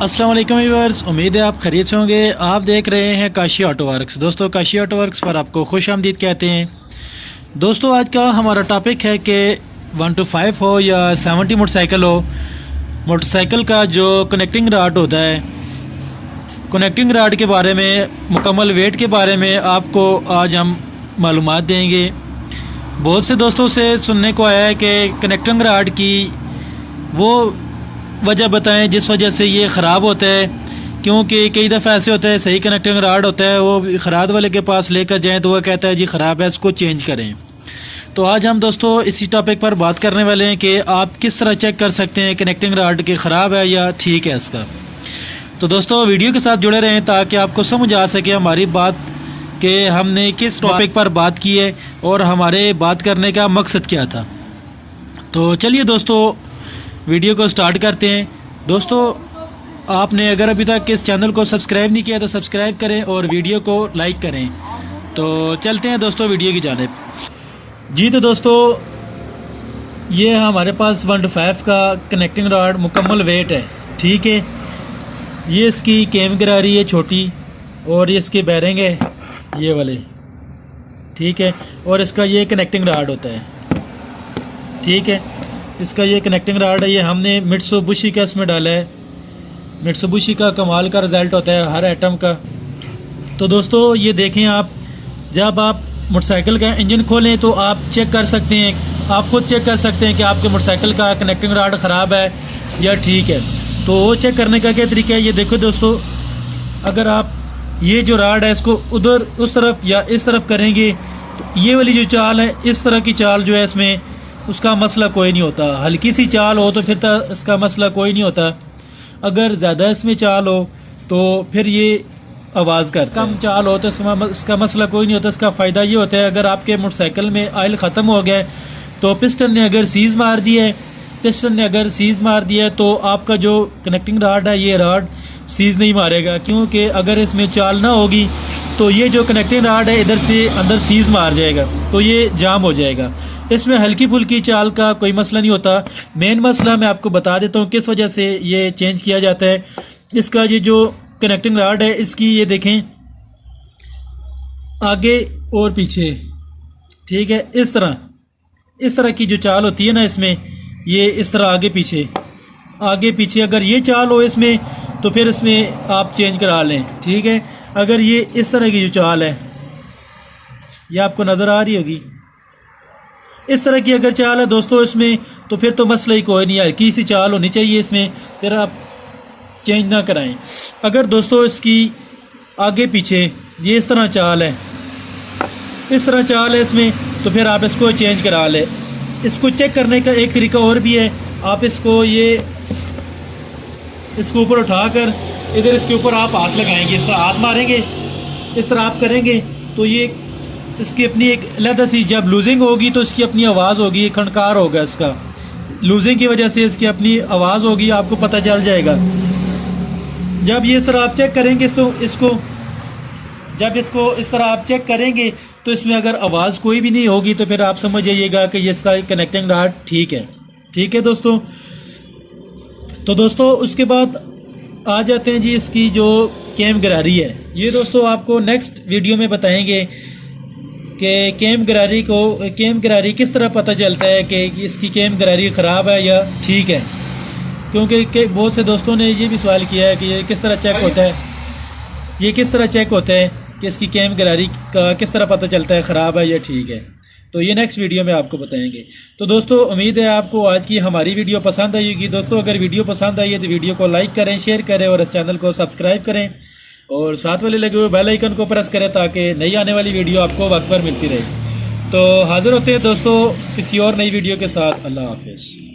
अस्सलाम वालेकुम व्यूअर्स, उम्मीद है आप खरीद से होंगे। आप देख रहे हैं काशी ऑटो वर्क्स। दोस्तों, काशी ऑटो वर्क्स पर आपको खुश आमदीद कहते हैं। दोस्तों, आज का हमारा टॉपिक है कि 125 हो या 70 मोटरसाइकिल हो, मोटरसाइकिल का जो कनेक्टिंग राड होता है, कनेक्टिंग राड के बारे में, मुकम्मल वेट के बारे में आपको आज हम मालूमात देंगे। बहुत से दोस्तों से सुनने को आया है कि कनेक्टिंग राड की वो वजह बताएं जिस वजह से ये ख़राब होता है, क्योंकि कई दफ़ा ऐसे होता है सही कनेक्टिंग राड होता है, वो खराद वाले के पास लेकर जाएं तो वह कहता है जी ख़राब है, इसको चेंज करें। तो आज हम दोस्तों इसी टॉपिक पर बात करने वाले हैं कि आप किस तरह चेक कर सकते हैं कनेक्टिंग राड के ख़राब है या ठीक है इसका। तो दोस्तों, वीडियो के साथ जुड़े रहें ताकि आपको समझ आ सके हमारी बात कि हमने किस टॉपिक पर बात की है और हमारे बात करने का मकसद क्या था। तो चलिए दोस्तों, वीडियो को स्टार्ट करते हैं। दोस्तों, आपने अगर अभी तक इस चैनल को सब्सक्राइब नहीं किया तो सब्सक्राइब करें और वीडियो को लाइक करें। तो चलते हैं दोस्तों वीडियो की जानिब। जी तो दोस्तों, ये हमारे पास 125 का कनेक्टिंग रॉड मुकम्मल वेट है, ठीक है। ये इसकी केम गिरारी है छोटी, और ये इसके बैरिंग है ये वाले, ठीक है। और इसका ये कनेक्टिंग रॉड होता है, ठीक है। इसका ये कनेक्टिंग रॉड है, ये हमने मित्सुबिशी का इसमें डाला है। मित्सुबिशी का कमाल का रिज़ल्ट होता है हर आइटम का। तो दोस्तों, ये देखें आप, जब आप मोटरसाइकिल का इंजन खोलें तो आप चेक कर सकते हैं, आप खुद चेक कर सकते हैं कि आपके मोटरसाइकिल का कनेक्टिंग रॉड ख़राब है या ठीक है। तो वो चेक करने का क्या तरीका है, ये देखो दोस्तों, अगर आप ये जो रॉड है इसको उधर उस तरफ या इस तरफ करेंगे तो ये वाली जो चाल है, इस तरह की चाल जो है इसमें उसका मसला कोई नहीं होता। हल्की सी चाल हो तो फिर तो इसका मसला कोई नहीं होता। अगर ज़्यादा इसमें चाल हो तो फिर ये आवाज़ करता है। कम चाल हो तो इसका मसला कोई नहीं होता। इसका फ़ायदा ये होता है, अगर आपके मोटरसाइकिल में ऑयल ख़त्म हो गया है तो पिस्टन ने अगर सीज़ मार दी है, तो आपका जो कनेक्टिंग रॉड है ये रॉड सीज़ नहीं मारेगा, क्योंकि अगर इसमें चाल ना होगी तो ये जो कनेक्टिंग रॉड है इधर से अंदर सीज़ मार जाएगा, तो ये जाम हो जाएगा। इसमें हल्की फुल्की चाल का कोई मसला नहीं होता। मेन मसला मैं आपको बता देता हूँ किस वजह से ये चेंज किया जाता है। इसका ये जो कनेक्टिंग रॉड है, इसकी ये देखें आगे और पीछे, ठीक है। इस तरह की जो चाल होती है ना इसमें, ये इस तरह आगे पीछे अगर ये चाल हो इसमें तो फिर इसमें आप चेंज करा लें, ठीक है। अगर ये इस तरह की जो चाल है, ये आपको नज़र आ रही होगी, इस तरह की अगर चाल है दोस्तों इसमें, तो फिर तो मसला ही कोई नहीं है, हल्की सी चाल होनी चाहिए इसमें, फिर आप चेंज ना कराएं। अगर दोस्तों इसकी आगे पीछे ये इस तरह चाल है, इसमें, तो फिर आप इसको चेंज करा लें। इसको चेक करने का एक तरीका और भी है, आप इसको इसको ऊपर उठाकर इधर इसके ऊपर आप हाथ लगाएंगे, इस तरह हाथ मारेंगे, इस तरह आप करेंगे तो ये इसकी अपनी एक अलग सी, जब लूजिंग होगी तो इसकी अपनी आवाज़ होगी, खनकार होगा इसका, लूजिंग की वजह से इसकी अपनी आवाज़ होगी, आपको पता चल जाएगा। जब ये इस तरह आप चेक करेंगे जब इसको इस तरह आप चेक करेंगे तो इसमें अगर आवाज़ कोई भी नहीं होगी तो फिर आप समझ जाइएगा कि ये इसका कनेक्टिंग रॉड ठीक है दोस्तों। तो दोस्तों, उसके बाद आ जाते हैं जी इसकी जो केम गिरारी है। ये दोस्तों आपको नेक्स्ट वीडियो में बताएंगे कि केम गिरारी किस तरह पता चलता है कि इसकी केम गिरारी ख़राब है या ठीक है, क्योंकि बहुत से दोस्तों ने ये भी सवाल किया है कि ये किस तरह चेक होता है, कि इसकी केम गिरारी का किस तरह पता चलता है ख़राब है या ठीक है। तो ये नेक्स्ट वीडियो में आपको बताएंगे। तो दोस्तों, उम्मीद है आपको आज की हमारी वीडियो पसंद आई होगी। दोस्तों, अगर वीडियो पसंद आई है तो वीडियो को लाइक करें, शेयर करें और इस चैनल को सब्सक्राइब करें और साथ वाले लगे हुए बेल आइकन को प्रेस करें ताकि नई आने वाली वीडियो आपको वक्त पर मिलती रहे। तो हाजिर होते हैं दोस्तों किसी और नई वीडियो के साथ। अल्लाह हाफिज़।